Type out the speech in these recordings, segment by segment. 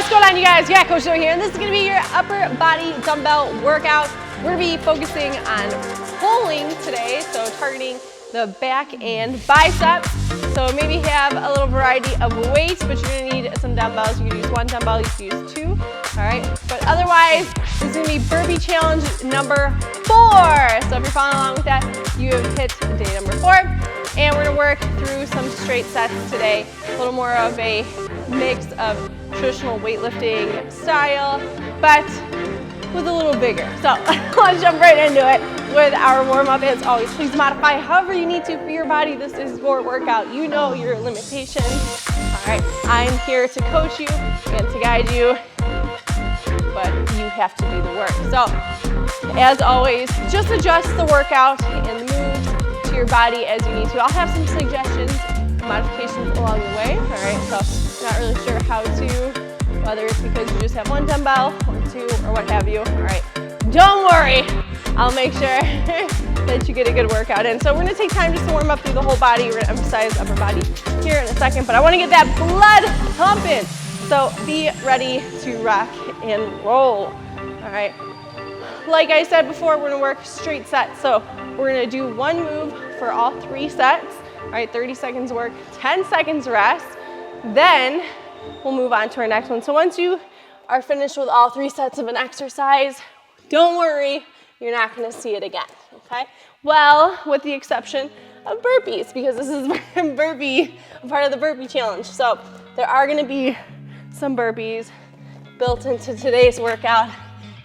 What's going on, you guys? Yeah, Coach Zoe here, and this is going to be your upper body dumbbell workout. We're going to be focusing on pulling today, so targeting the back and biceps. So maybe have a little variety of weights, but you're going to need some dumbbells. You can use one dumbbell, you can use two. All right, but otherwise, this is going to be burpee challenge number 4. So if you're following along with that, you have hit day number 4. And we're going to work through some straight sets today, a little more of a mix of traditional weightlifting style, but with a little bigger. So let's jump right into it with our warm-up. As always, please modify however you need to for your body. This is your workout. You know your limitations. All right, I'm here to coach you and to guide you, but you have to do the work. So as always, just adjust the workout and the moves to your body as you need to. I'll have some suggestions, modifications along the way. All right, so not really sure how to, whether it's because you just have one dumbbell or two or what have you. All right, don't worry, I'll make sure that you get a good workout in. So we're gonna take time just to warm up through the whole body. We're gonna emphasize upper body here in a second, but I wanna get that blood pumping. So be ready to rock and roll. All right, like I said before, we're gonna work straight sets. So we're gonna do one move for all 3 sets. All right, 30 seconds work, 10 seconds rest. Then we'll move on to our next one. So once you are finished with all 3 sets of an exercise, don't worry, you're not gonna see it again, okay? Well, with the exception of burpees, because this is burpee, part of the burpee challenge. So there are gonna be some burpees built into today's workout.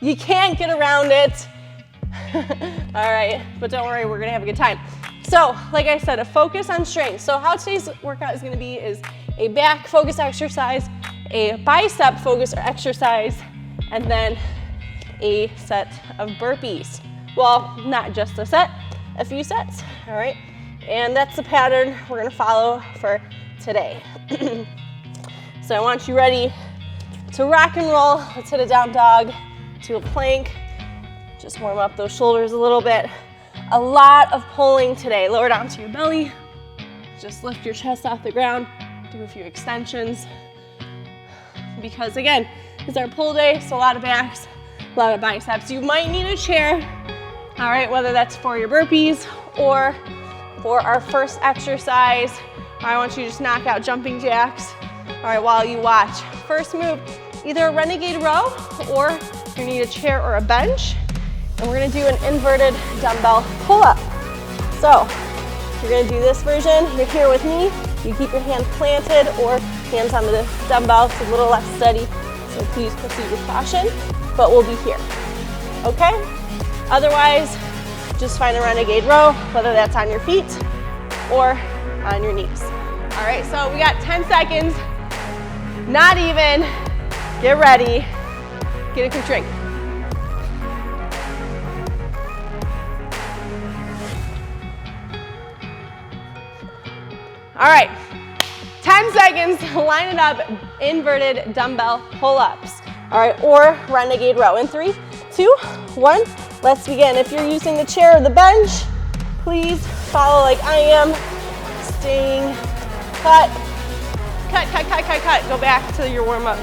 You can't get around it. All right, but don't worry, we're gonna have a good time. So, like I said, a focus on strength. So how today's workout is gonna be is a back focus exercise, a bicep focus exercise, and then a set of burpees. Well, not just a set, a few sets, all right? And that's the pattern we're gonna follow for today. So I want you ready to rock and roll. Let's hit a down dog to a plank. Just warm up those shoulders a little bit. A lot of pulling today. Lower down to your belly. Just lift your chest off the ground. Do a few extensions. Because again, it's our pull day, so a lot of backs, a lot of biceps. You might need a chair, all right, whether that's for your burpees or for our first exercise. I want you to just knock out jumping jacks, all right, while you watch. First move, either a renegade row or you need a chair or a bench. And we're gonna do an inverted dumbbell pull-up. So you're gonna do this version. You're here with me. You keep your hands planted or hands on the dumbbell. It's a little less steady, so please proceed with caution, but we'll be here, okay? Otherwise, just find a renegade row, whether that's on your feet or on your knees. All right, so we got 10 seconds, not even. Get ready, get a quick drink. All right, 10 seconds, line it up, inverted dumbbell pull-ups. All right, or renegade row. In 3, 2, 1, let's begin. If you're using the chair or the bench, please follow like I am, staying cut. Go back to your warm-up.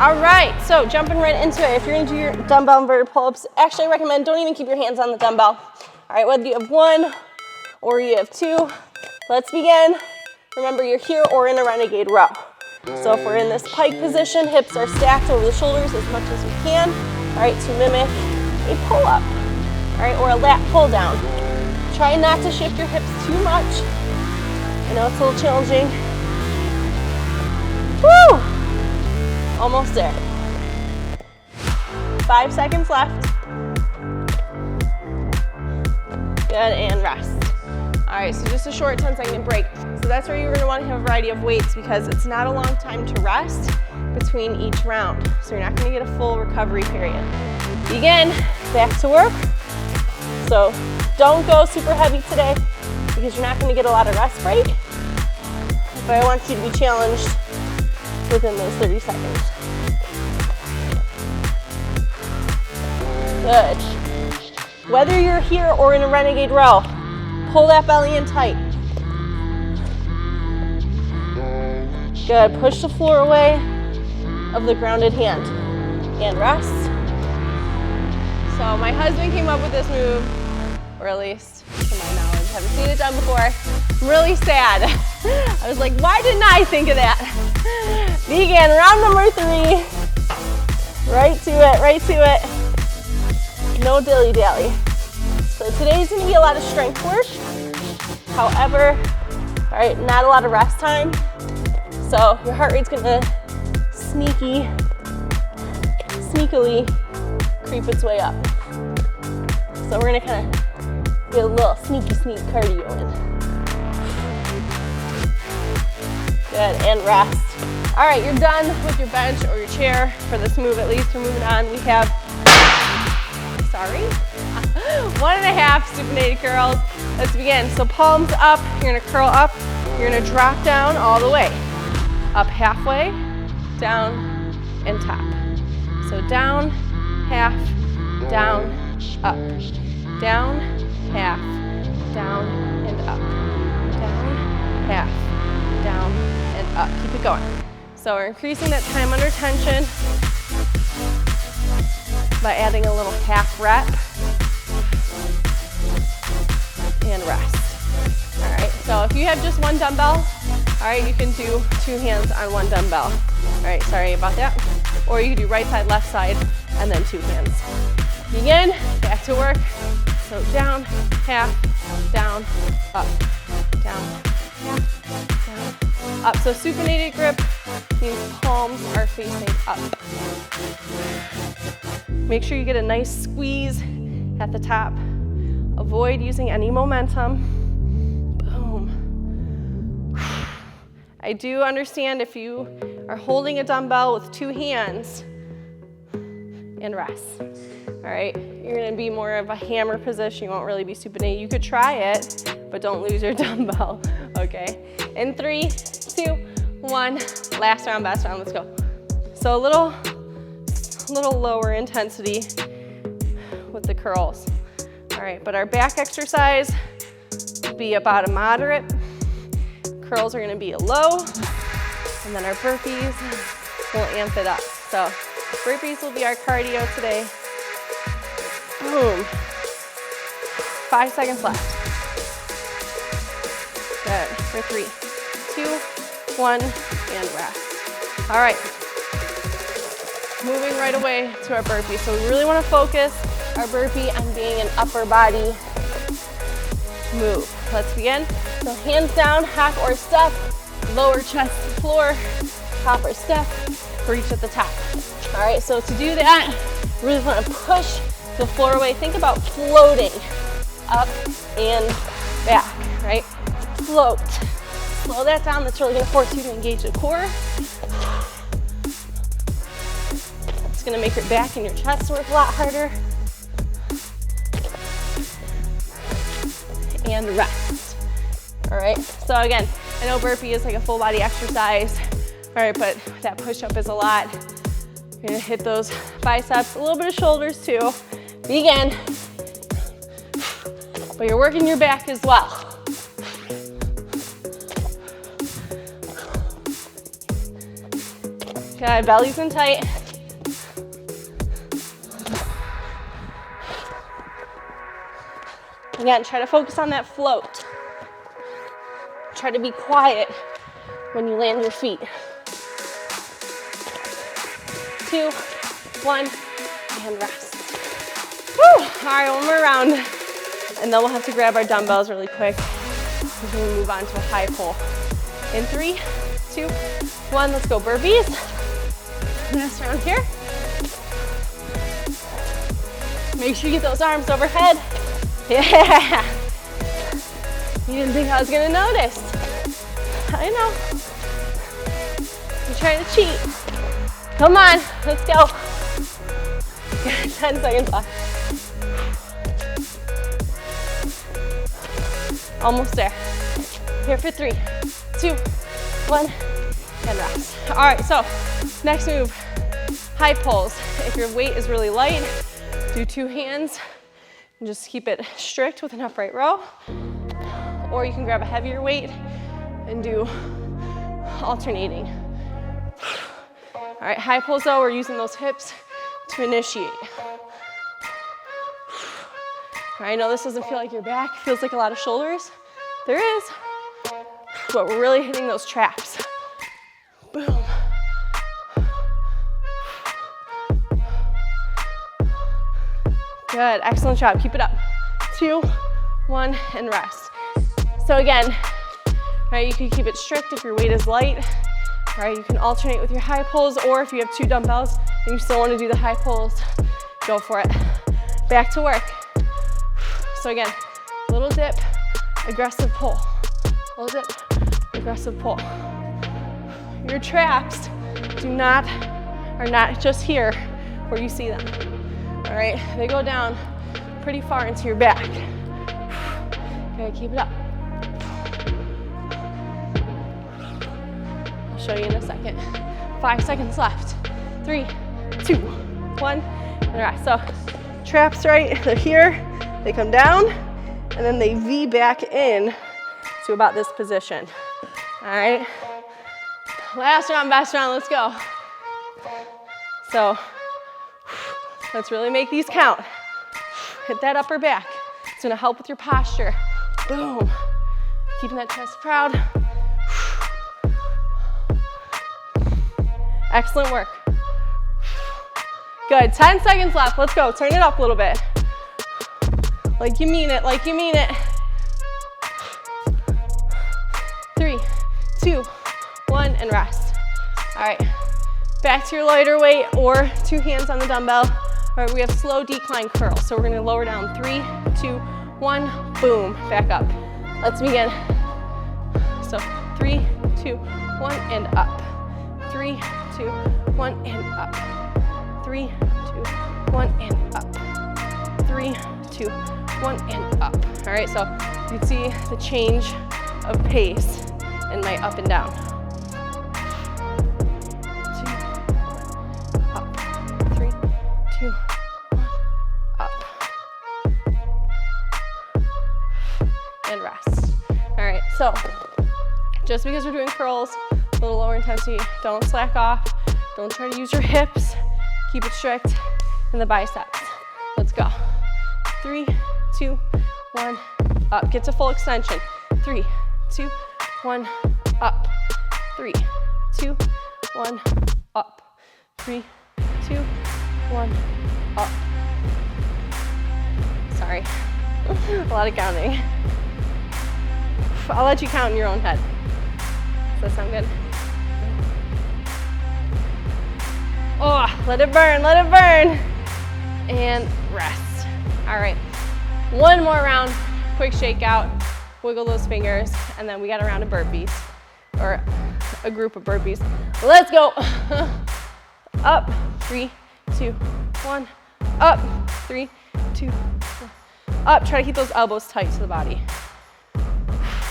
All right, so jumping right into it. If you're gonna do your dumbbell inverted pull-ups, actually I recommend don't even keep your hands on the dumbbell. All right, whether you have 1 or you have 2, let's begin. Remember, you're here or in a renegade row. So if we're in this pike position, hips are stacked over the shoulders as much as we can, all right, to mimic a pull-up, all right, or a lat pull-down. Try not to shift your hips too much. I know it's a little challenging. Woo! Almost there. 5 seconds left. Good, and rest. All right, so just a short 10-second break. So that's where you're gonna wanna have a variety of weights because it's not a long time to rest between each round. So you're not gonna get a full recovery period. Begin, back to work. So Don't go super heavy today because you're not going to get a lot of rest break. But I want you to be challenged within those 30 seconds. Good. Whether you're here or in a renegade row, pull that belly in tight. Good. Push the floor away of the grounded hand. And rest. So my husband came up with this move, or at least to my knowledge, haven't seen it done before. I'm really sad. I was like, why didn't I think of that? Begin round number 3. Right to it, right to it. No dilly-dally. So today's gonna be a lot of strength work. However, all right, not a lot of rest time. So your heart rate's gonna sneakily creep its way up. So we're gonna kind of get a little sneak cardio in. Good, and rest. All right, you're done with your bench or your chair for this move at least. We're moving on. We have, 1.5 supinated curls. Let's begin. So palms up, you're gonna curl up, you're gonna drop down all the way. Up halfway, down, and top. So down, half, down, up. Down, half, down, and up. Down, half, down, and up. Keep it going. So we're increasing that time under tension by adding a little half rep and rest. All right, so if you have just one dumbbell, all right, you can do 2 hands on 1 dumbbell. All right, sorry about that. Or you can do right side, left side, and then 2 hands. Begin, back to work. So down, half, down, up, down, half, down, up. So supinated grip means palms are facing up. Make sure you get a nice squeeze at the top. Avoid using any momentum. Boom. I do understand if you are holding a dumbbell with 2 hands and rest. All right, you're gonna be more of a hammer position. You won't really be supinated. You could try it, but don't lose your dumbbell, okay? In 3, 2, 1, last round, best round, let's go. So a little lower intensity with the curls. All right, but our back exercise will be about a moderate. Curls are gonna be a low, and then our burpees will amp it up. So burpees will be our cardio today. Boom. 5 seconds left. Good. For 3, 2, 1, and rest. All right. Moving right away to our burpee. So we really want to focus our burpee on being an upper body move. Let's begin. So hands down, hop or step, lower chest to floor, hop or step, reach at the top. All right, so to do that, really want to push the floor away. Think about floating up and back, right? Float. Slow that down. That's really going to force you to engage the core. It's going to make your back and your chest work a lot harder. And rest. All right, so again, I know burpee is like a full body exercise. All right, but that push-up is a lot. You're gonna hit those biceps, a little bit of shoulders too. Begin. But you're working your back as well. Okay, belly's in tight. Again, try to focus on that float. Try to be quiet when you land your feet. 2, 1, and rest. Woo! All right, one more round. And then we'll have to grab our dumbbells really quick. We're gonna move on to a high pull. In 3, 2, 1, let's go burpees. Last round here. Make sure you get those arms overhead. Yeah. You didn't think I was gonna notice. I know. You're trying to cheat. Come on, let's go. 10 seconds left. Almost there. Here for 3, 2, 1, and rest. All right, so next move, high pulls. If your weight is really light, do 2 hands and just keep it strict with an upright row. Or you can grab a heavier weight and do alternating. All right, high pulls though, we're using those hips to initiate. All right, I know this doesn't feel like your back, feels like a lot of shoulders. There is, but we're really hitting those traps. Boom. Good, excellent job, keep it up. 2, 1, and rest. So again, right, you can keep it strict if your weight is light. All right, you can alternate with your high pulls, or if you have 2 dumbbells and you still want to do the high pulls, go for it. Back to work. So again, little dip, aggressive pull. Little dip, aggressive pull. Your traps are not just here where you see them. All right, they go down pretty far into your back. Okay, keep it up. I'll show you in a second. 5 seconds left. 3, 2, 1, and rest. So traps, right, they're here, they come down, and then they V back in to about this position. All right, last round, best round, let's go. So let's really make these count. Hit that upper back. It's gonna help with your posture. Boom. Keeping that chest proud. Excellent work. Good, 10 seconds left. Let's go, turn it up a little bit. Like you mean it, like you mean it. 3, 2, 1, and rest. All right, back to your lighter weight or 2 hands on the dumbbell. All right, we have slow decline curls. So we're gonna lower down 3, 2, 1, boom, back up. Let's begin. So 3, 2, 1, and up. 3, 2, 1, and up. 3, 2, 1, and up. 3, 2, 1, and up. All right, so you can see the change of pace in my up and down. 2, up. 3, 2, 1, up. And rest. All right, so just because we're doing curls, a little lower intensity, don't slack off. Don't try to use your hips. Keep it strict in the biceps. Let's go. 3, 2, 1, up. Get to full extension. 3, 2, 1, up. 3, 2, 1, up. 3, 2, 1, up. Sorry, a lot of counting. I'll let you count in your own head. Does that sound good? Oh, let it burn, let it burn. And rest. All right, one more round, quick shakeout, wiggle those fingers, and then we got a round of burpees, or a group of burpees. Let's go. Up, 3, 2, 1, up, 3, 2, 1, up. Try to keep those elbows tight to the body.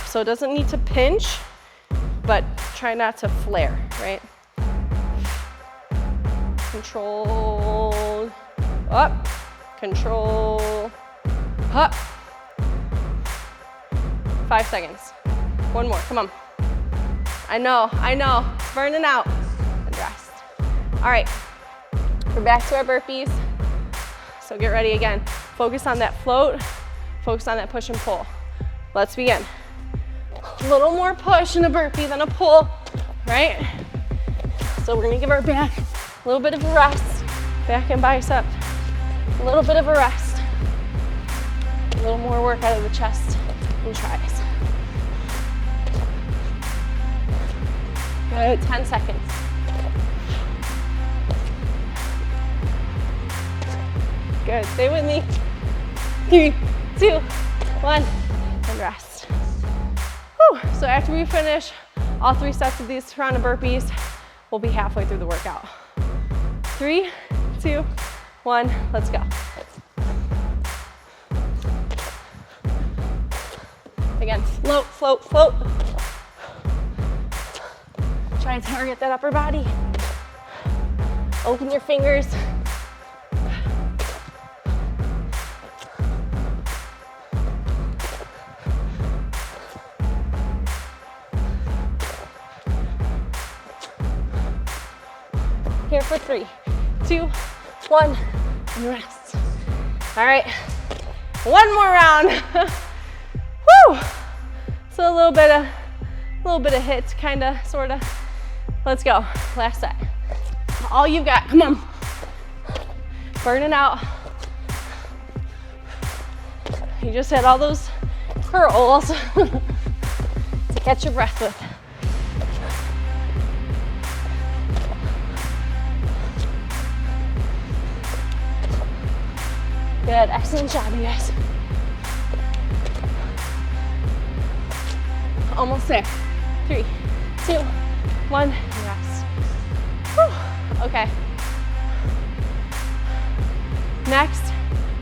So it doesn't need to pinch, but try not to flare, right? Control, up, control, up. 5 seconds. One more, come on. I know, it's burning out. And rest. All right, we're back to our burpees. So get ready again. Focus on that float, focus on that push and pull. Let's begin. A little more push in a burpee than a pull, right? So we're gonna give our back a little bit of a rest. Back and bicep, a little bit of a rest. A little more work out of the chest and tries. Good, 10 seconds. Good, stay with me. 3, 2, 1, and rest. Whew. So after we finish all 3 sets of these round of burpees, we'll be halfway through the workout. 3, 2, 1, let's go. Again, float, float, float. Try and target that upper body. Open your fingers. Here for 3, 2, 1, and rest. All right, one more round. Woo! So a little bit of hits, kinda, sorta. Let's go, last set. All you've got, come on. Burn it out. You just had all those curls to catch your breath with. Good, excellent job, you guys. Almost there. 3, 2, 1, rest. Whew. Okay. Next,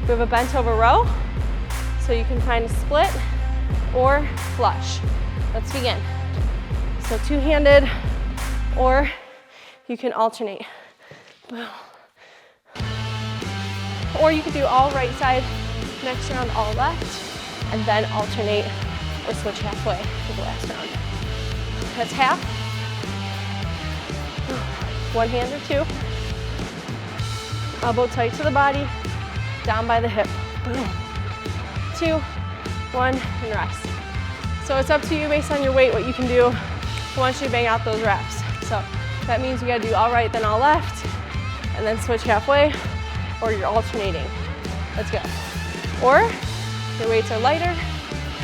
we have a bent over row. So you can find a split or flush. Let's begin. So two-handed, or you can alternate. Boom. Or you could do all right side, next round all left, and then alternate or switch halfway for the last round. That's half. One hand or two. Elbow tight to the body, down by the hip. Boom. 2, 1, and rest. So it's up to you based on your weight what you can do once you bang out those reps. So that means you gotta do all right, then all left, and then switch halfway, or you're alternating. Let's go. Or your weights are lighter,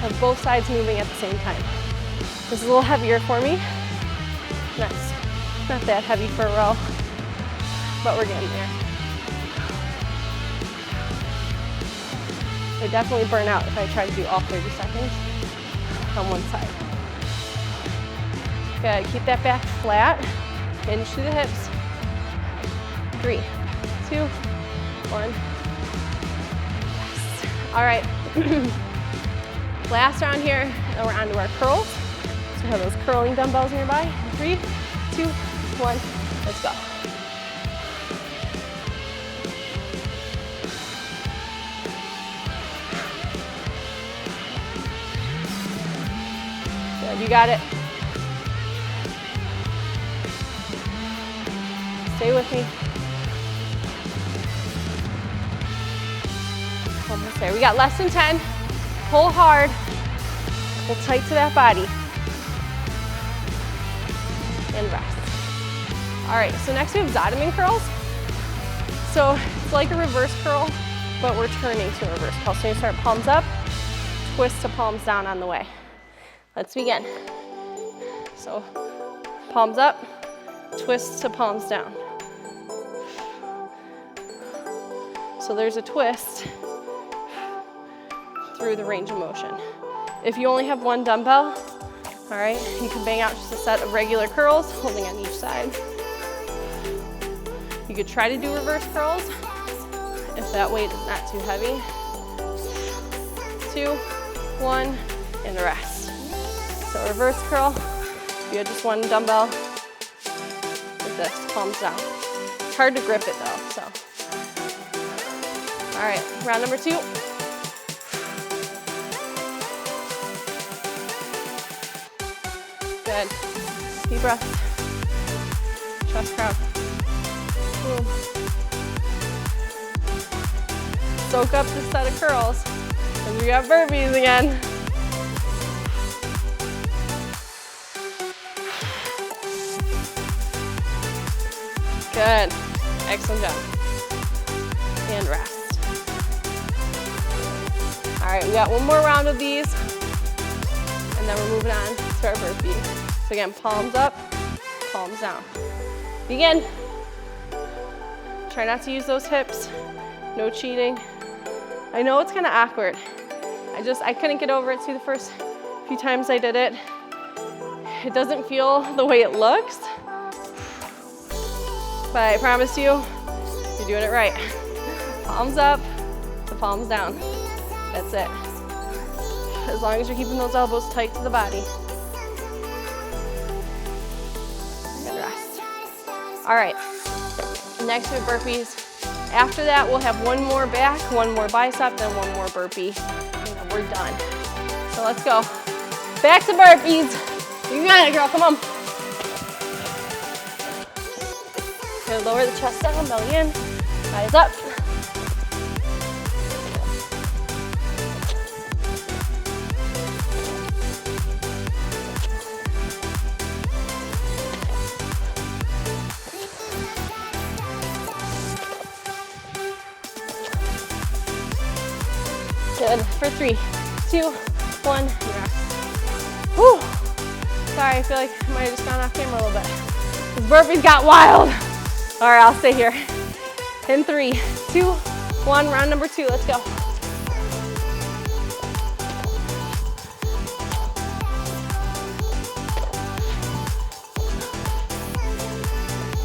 have both sides moving at the same time. This is a little heavier for me. Nice. Not that heavy for a row, but we're getting there. They definitely burn out if I try to do all 30 seconds on one side. Good, keep that back flat, hinge through the hips. 3, 2, 1. Yes. All right. Last round here, and we're on to our curls. So we have those curling dumbbells nearby. 3, 2, 1, let's go. Good, you got it. Stay with me. Almost there. We got less than 10. Pull hard. Pull tight to that body. And rest. All right, so next we have Zottoman curls. So it's like a reverse curl, but we're turning to a reverse curl. So you start palms up, twist to palms down on the way. Let's begin. So palms up, twist to palms down. So there's a twist through the range of motion. If you only have one dumbbell, all right, you can bang out just a set of regular curls, holding on each side. You could try to do reverse curls if that weight is not too heavy. 2, 1, and rest. So reverse curl, you have just one dumbbell like this, palms down. It's hard to grip it though, so. All right, round number 2. Good. Deep breath. Chest crowd. Boom. Soak up this set of curls. And we got burpees again. Good. Excellent job. And rest. All right, we got one more round of these. And then we're moving on to our burpee. So again, palms up, palms down. Begin. Try not to use those hips. No cheating. I know it's kind of awkward. I couldn't get over it through the first few times I did it. It doesn't feel the way it looks. But I promise you, you're doing it right. Palms up to palms down. That's it. as long as you're keeping those elbows tight to the body. Good rest. All right, next we have burpees. After that, we'll have one more back, one more bicep, then one more burpee, and then we're done. So let's go. Back to burpees. You got it, girl, come on. Gonna lower the chest down, belly in, eyes up. Good, for 3, 2, 1, rest. Whew. Sorry, I feel like I might have just gone off camera a little bit. These burpees got wild. All right, I'll stay here. In 3, 2, 1, round number 2, let's go.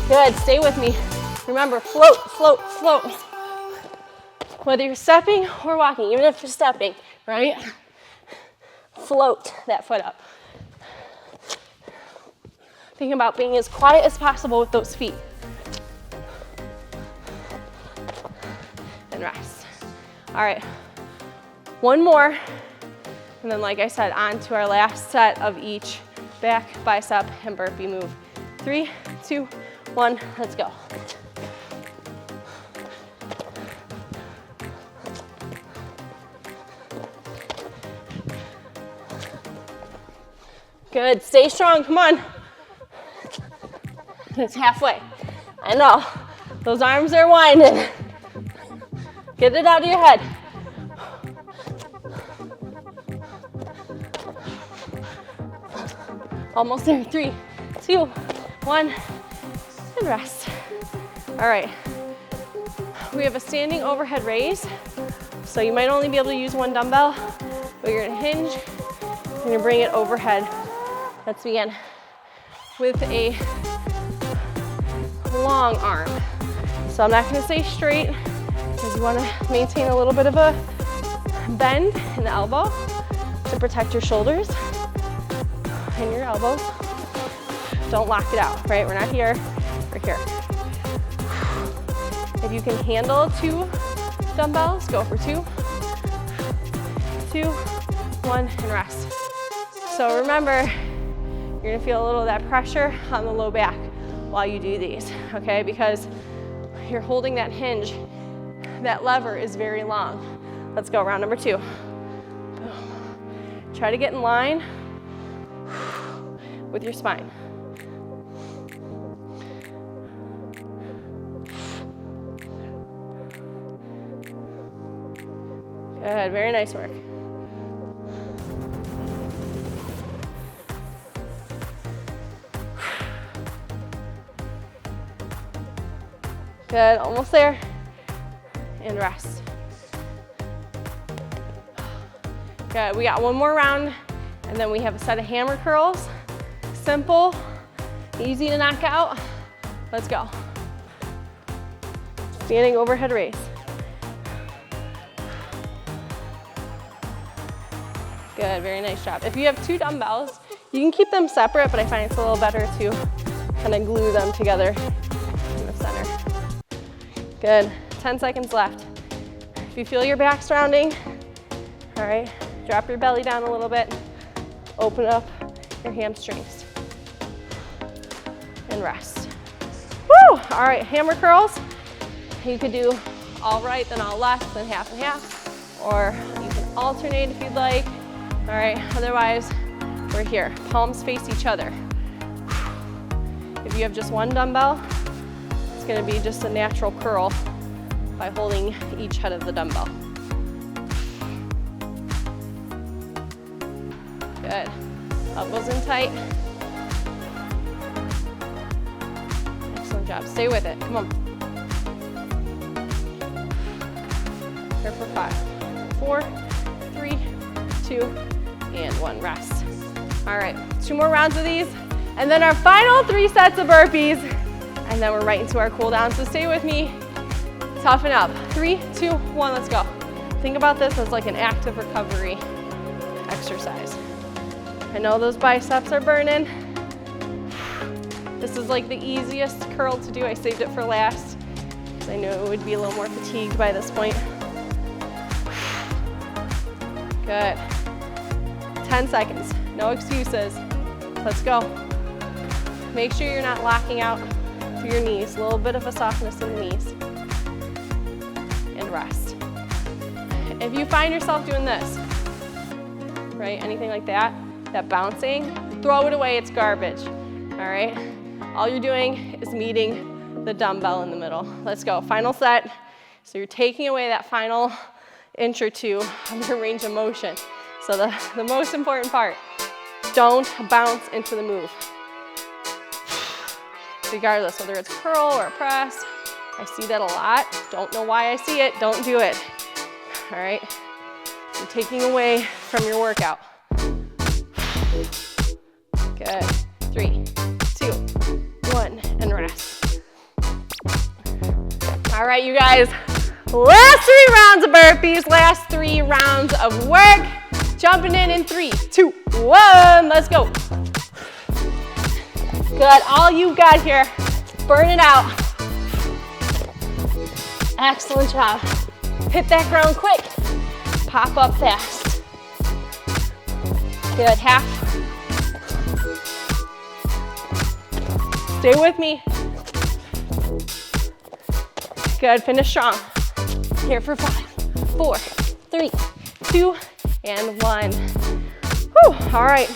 Good, stay with me. Remember, float, float, float. Whether you're stepping or walking, even if you're stepping, right? Float that foot up. Think about being as quiet as possible with those feet. And rest. All right, one more. And then, like I said, on to our last set of each back, bicep, and burpee move. 3, 2, 1, let's go. Good, stay strong, come on. It's halfway. I know, those arms are winding. Get it out of your head. Almost there, 3, 2, 1, and rest. All right, we have a standing overhead raise. So you might only be able to use one dumbbell, but you're gonna hinge, you're gonna bring it overhead. Let's begin with a long arm. So I'm not gonna say straight, because you wanna maintain a little bit of a bend in the elbow to protect your shoulders and your elbows. Don't lock it out, right? We're not here, we're here. If you can handle 2 dumbbells, go for 2, 2, 1, and rest. So remember, you're gonna feel a little of that pressure on the low back while you do these, okay? Because you're holding that hinge. That lever is very long. Let's go, round number 2. Boom. Try to get in line with your spine. Good, very nice work. Good, almost there. And rest. Good, we got one more round, and then we have a set of hammer curls. Simple, easy to knock out. Let's go. Standing overhead raise. Good, very nice job. If you have 2 dumbbells, you can keep them separate, but I find it's a little better to kind of glue them together in the center. Good, 10 seconds left. If you feel your back's rounding, all right, drop your belly down a little bit, open up your hamstrings, and rest. Woo! All right, hammer curls. You could do all right, then all left, then half and half, or you can alternate if you'd like. All right, otherwise, we're here. Palms face each other. If you have just one dumbbell, it's gonna be just a natural curl by holding each head of the dumbbell. Good. Elbows in tight. Excellent job. Stay with it. Come on. Here for 5, 4, 3, 2, and 1. Rest. All right, 2 more rounds of these, and then our final 3 sets of burpees, and then we're right into our cool down. So stay with me. Toughen up. 3, 2, 1, let's go. Think about this as like an active recovery exercise. exercise. I know those biceps are burning. This is like the easiest curl to do. I saved it for last because I knew it would be a little more fatigued by this point. Good. 10 seconds, no excuses. Let's go. Make sure you're not locking out through your knees. A little bit of a softness in the knees. And rest. If you find yourself doing this, right, anything like that, that bouncing, throw it away, it's garbage, all right? All you're doing is meeting the dumbbell in the middle. Let's go, final set. So you're taking away that final inch or two of your range of motion. So the most important part, don't bounce into the move. Regardless, whether it's curl or a press, I see that a lot. Don't know why I see it, don't do it. All right, you're taking away from your workout. Good, 3, 2, 1, and rest. All right, you guys, last 3 rounds of burpees, last 3 rounds of work. Jumping in 3, 2, 1, let's go. Good, all you got here, burn it out. Excellent job. Hit that ground quick, pop up fast. Good, half. Stay with me. Good, finish strong. Here for 5, 4, 3, 2, and 1. Whew, all right,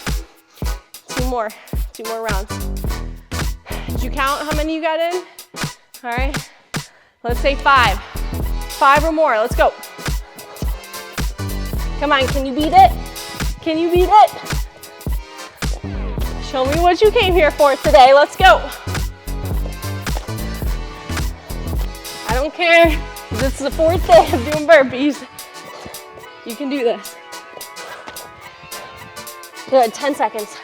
2 more rounds. Did you count how many you got in? All right, let's say 5. 5 or more, let's go. Come on, can you beat it? Can you beat it? Show me what you came here for today, let's go. I don't care if this is the 4th day of doing burpees. You can do this. Good, 10 seconds.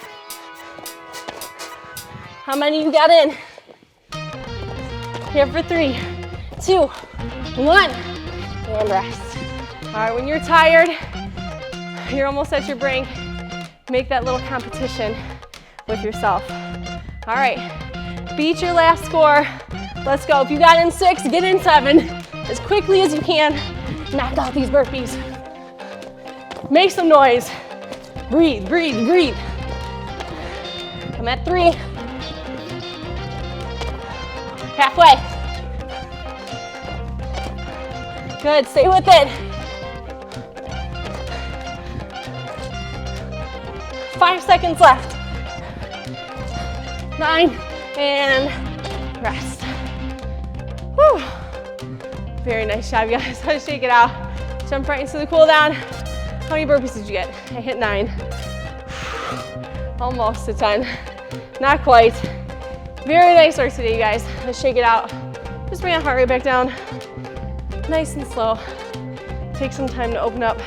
How many you got in? Here for 3, 2, 1, and rest. All right, when you're tired, you're almost at your brink, make that little competition with yourself. All right, beat your last score. Let's go. If you got in 6, get in 7 as quickly as you can. Knock out these burpees. Make some noise. Breathe, breathe, breathe. I'm at 3. Halfway. Good, stay with it. 5 seconds left. 9, and rest. Whew. Very nice job, you guys. Let's shake it out. Jump right into the cool down. How many burpees did you get? I hit 9. Almost a 10. Not quite. Very nice work today, you guys. Let's shake it out. Just bring that heart rate back down. Nice and slow. Take some time to open up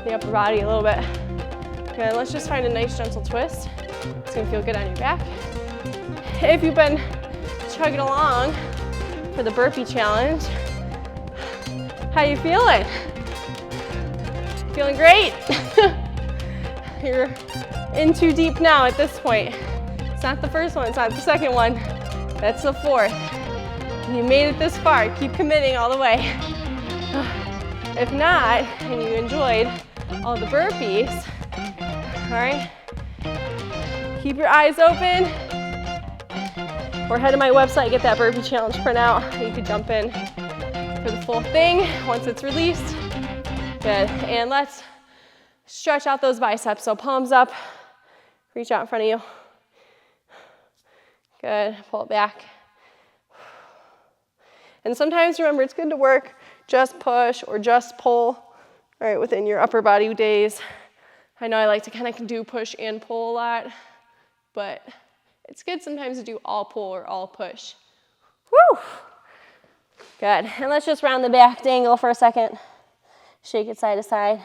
the upper body a little bit. Good, let's just find a nice gentle twist. It's gonna feel good on your back. If you've been chugging along for the burpee challenge, how you feeling? Feeling great? You're in too deep now at this point. It's not the first one, it's not the second one. That's the 4th. You made it this far, keep committing all the way. If not, and you enjoyed all the burpees, all right, keep your eyes open, or head to my website, get that burpee challenge printout. You could jump in for the full thing once it's released. Good, and let's stretch out those biceps. So palms up, reach out in front of you. Good, pull it back. And sometimes remember, it's good to work just push or just pull, all right, within your upper body days. I know I like to kind of do push and pull a lot, but it's good sometimes to do all pull or all push. Woo! Good, and let's just round the back, dangle for a second. Shake it side to side.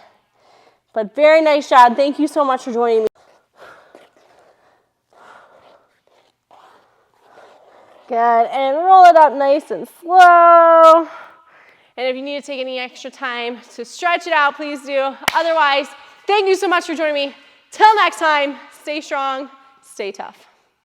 But very nice job. Thank you so much for joining me. Good, and roll it up nice and slow. And if you need to take any extra time to stretch it out, please do. Otherwise, thank you so much for joining me. Till next time, stay strong, stay tough.